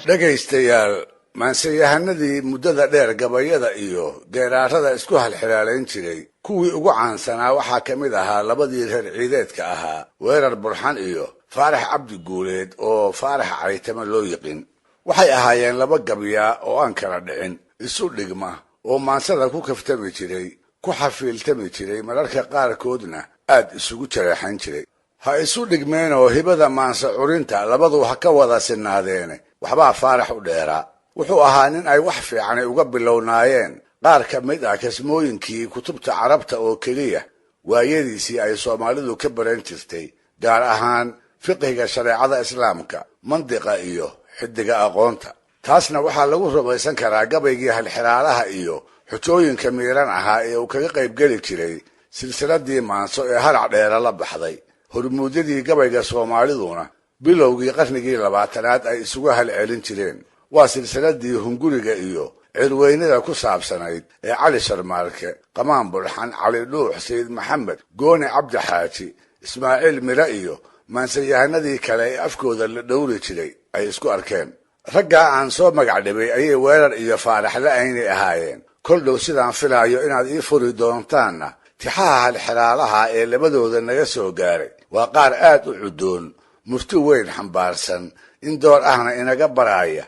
dhagaystayaal maansayahanadii muddada dheer gabayada iyo geeraarada isku halxiraalayn jiray kuwii ugu caansanaa waxaa ka mid ahaa labadii reer ciideedka ahaa weerar burxan iyo faarax cabdi guuleed oo faarax caytama loo yiqin waxay ahaayeen laba gabyaa oo aan kala dhicin isu dhigma oo maansada ku kaftami jiray ku xafiiltami jiray mararka qaarkoodna aad isugu jareexan jiray ha isu dhigmeen oo hibada maansa curinta labadu ha ka wada sinaadeene waxbaa faarax u dheeraa wuxuu ahaa nin ay wax fiicanay uga bilownaayeen qaar ka mid ah kasmooyinkii kutubta carabta oo keliya waayadiisii ay soomaalidu ka baran jirtay gaar ahaan fiqhiga shareecada islaamka mandiqa iyo xidiga aqoonta taasna waxaa lagu rumaysan karaa gabaygii halxiraalaha iyo xujooyinka miiran ahaa ee uu kaga qaybgeli jiray silsiladii maanso ee harac dheera la baxday hormuudyadii gabayga soomaaliduna bilowgii qarnigii 20aad ay isugu halcelin jireen waa silsiladii hunguriga iyo cirweynada ku saabsanayd ee cali sharmaarke qamaan burxan cali dhuux sayid maxamed gooni cabdi xaaji ismaaciil mira iyo maansayahanadii kale ee afkooda la dhowri jiray ay isku arkeen raggaa aan soo magac dhibay ayay weerar iyo faarax la-aynay ahaayeen kol dhow sidaan filaayo inaad ii furi doontaanna tixaha halxiraalaha ee labadooda naga soo gaaray waa qaar aad u cudoon murti weyn xambaarsan in door ahna inaga baraaya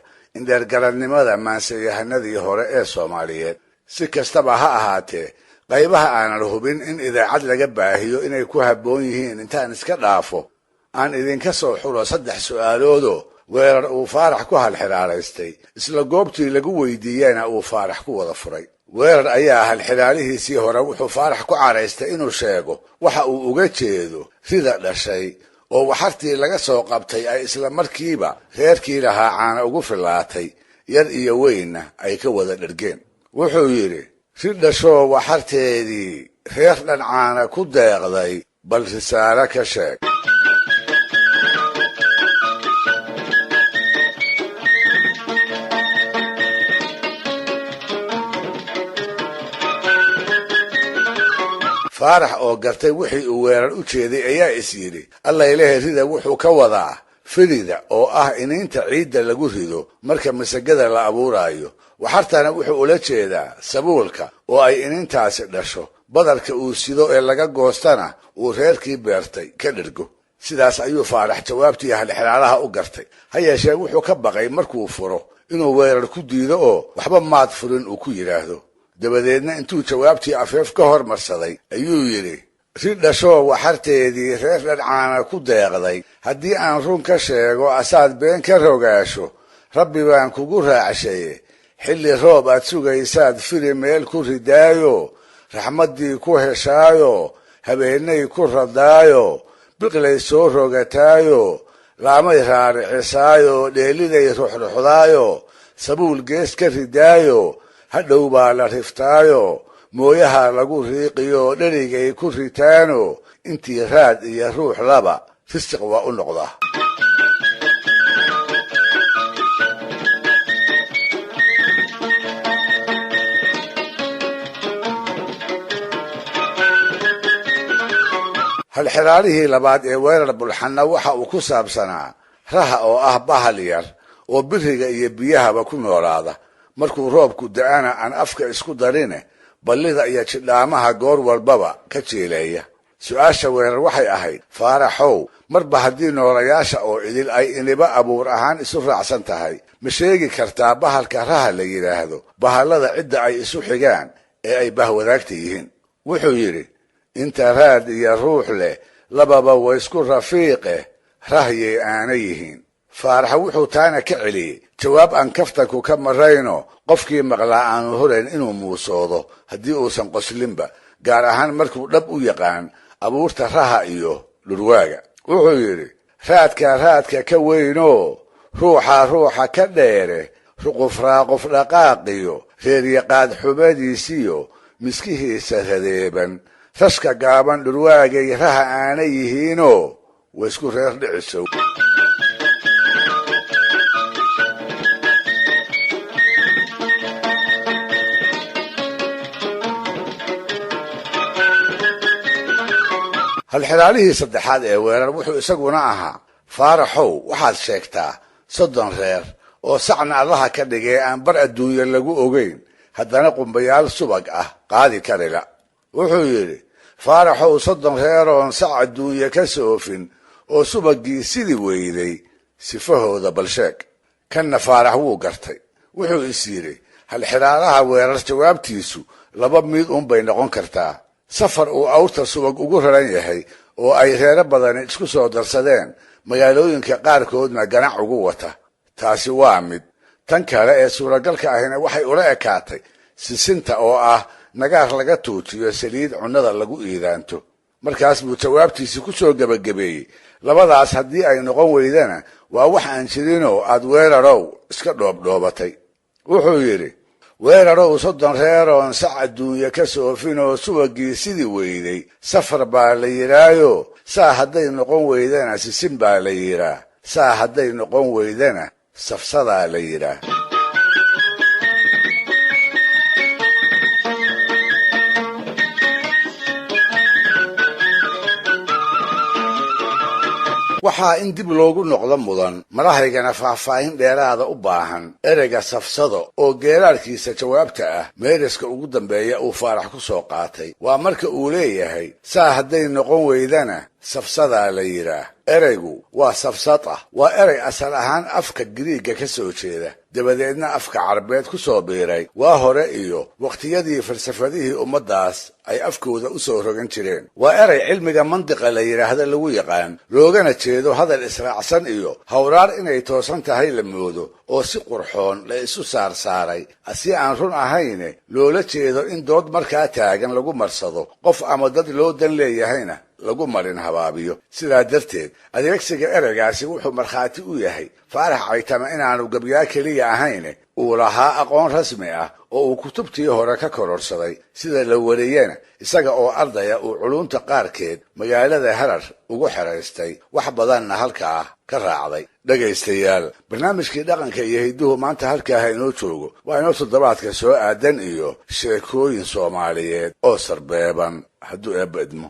indheergaradnimada maansayahanadii hore ee Soomaaliyeed si kastaba ha ahaatee qaybaha aanan hubin in idaacad laga baahiyo inay ku habboon yihiin intaan iska dhaafo aan idinka soo xulo 3 su'aaloodoo weerar uu faarax ku halxiraalaystay isla goobtii lagu weydiiyayna uu faarax ku wada furay weerar ayaa halxiraalihiisii hore wuxuu faarax ku caraystay inuu sheego waxa uu uga jeedo sida dhashay oo waxartii laga soo qabtay ay isla markiiba reerkii lahaa caana ugu filaatay yar iyo weynna ay ka wada dhergeen wuxuu yidhi si dhashoo waxarteedii reer dhan caana ku deeqday bal risaale ka sheeg faarax oo gartay wixii uu weerar u jeeday ayaa is yidhi alla ilaahay rida wuxuu ka wadaa firida oo ah iniinta ciidda lagu rido marka masagada la abuurayo waxartana wuxuu ula jeedaa sabuulka oo ay iniintaasi dhasho badarka uu sido ee laga goostana uu reerkii beertay ka dhirgo sidaas ayuu faarax jawaabtii halxiraalaha u gartay ha yeeshee wuxuu ka baqay markuu furo inuu weerar ku diido oo waxba maad furin uu ku yidhaahdo dabadeedna intuu jawaabtii afeef ka hormarsaday ayuu yidhi si dhashoo waxarteedii reer dhan caana ku deeqday haddii aan run ka sheego asaad been ka rogaasho rabbi baan kugu raacshaye xilli roob aad sugaysaad firi meel ku ridaayo raxmaddii ku heshaayo habeenay ku radaayo biqlay soo rogataayo laamay raaricisaayo dheeliday ruxruxdaayo sabuul gees ka ridaayo hadhow baa la riftaayo mooyaha lagu riiqiyo dherigay ku ritaano intii raad iyo ruux laba fisiq waa u noqdaa halxiraalihii labaad ee weerar bulxanna waxa uu ku saabsanaa raha oo ah bahal yar oo biriga iyo biyahaba ku noolaada markuu roobku da'ana aan afka isku darine ballida iyo jidhaamaha goor walbaba ka jeeleeya su'aasha weerar waxay ahayd faaraxow marba haddii noolayaasha oo idil ay iniba abuur ahaan isu raacsan tahay ma sheegi kartaa bahalka raha la yidhaahdo bahallada cidda ay isu xigaan ee ay bahwadaagta yihiin wuxuu yidhi inta raad iyo ruux leh lababa way isku rafiiqe rahyay aana yihiin faarax wuxuu taana ka celiyey jawaab aan kaftanku ka marayno qofkii maqlaa aanu horayn inuu muusoodo haddii uusan qoslinba gaar ahaan markuu dhab u yaqaan abuurta raha iyo dhurwaaga wuxuu yidhi raadka ka weynoo ruuxa ka dheere ruqufraaqof dhaqaaqiyo reeryaqaad xubadiisiyo miskihiisa radeeban rashka gaaban dhurwaagay raha aana yihiinoo way isku reer dhicisow halxiraalihii saddexaad ee weerar wuxuu isaguna ahaa faaraxow waxaad sheegtaa 30 reer oo sacna allaha ka dhigay aan bar adduunye lagu ogeyn haddana qumbayaal subag ah qaadi karila wuxuu yidhi faaraxow 30 reeroon sac adduunye ka soofin oo subaggii sidii weyday sifahooda balsheeg kanna faarax wuu gartay wuxuu is yidhi halxiraalaha weerar jawaabtiisu laba mid bay noqon kartaa safar uu awrta subag ugu raran yahay oo ay reero badani isku soo darsadeen magaalooyinka qaarkoodna ganac ugu wata taasi waa mid tan kale ee suuragalka ahina waxay ula ekaatay sisinta oo ah nagaar laga tuujiyo saliid cunnada lagu iidaanto markaas buu jawaabtiisi ku soo gabagabeeyey labadaas haddii ay noqon weydana waa wax aan jirinoo aad weerarow iska dhoobdhoobatay wuxuu yidhi weerarow 30 reeroon sac adduunye ka soofin oo subagii sidii weyday safar baa la yidhaayo saa hadday noqon weydana sisin baa la yidhaa saa hadday noqon weydana safsadaa la yidhaa waxaa in dib loogu noqdo mudan madahaygana faahfaahin dheeraada u baahan ereyga safsado oo geeraarkiisa jawaabta ah meeriska ugu dambeeya uu faarax ku soo qaatay waa marka uu leeyahay saa hadday noqon weydana safsadaa la yidhaah ereygu waa safsata waa erey asal ahaan afka giriigga ka soo jeeda dabadeedna afka carbeed ku soo biiray waa hore iyo waqtiyadii falsafadihii ummaddaas ay afkooda u soo rogan jireen waa erey cilmiga mandiqa la yidhaahda lagu yaqaan loogana jeedo hadal israacsan iyo hawraar inay toosan tahay la moodo oo si qurxoon la isu saarsaaray si aan run ahayne loola jeedo in dood markaa taagan lagu marsado qof ama dad loo dan leeyahayna lagu marin habaabiyo sidaa darteed adeegsiga ereygaasi wuxuu markhaati u yahay faarax caytama inaanu gabyaa keliya ahayne uu lahaa aqoon rasmi ah oo uu kutubtii hore ka kororsaday sida la wariyena isaga oo ardaya uu culunta qaarkeed magaalada harar ugu xeraystay wax badanna halkaa ka raacday dhegaystayaal barnaamijkii dhaqanka iyo hidduhu maanta halkaa inoo joogo waa inoo toddobaadka soo aadan iyo sheekooyin soomaaliyeed oo sarbeeban hadduu eebba idmo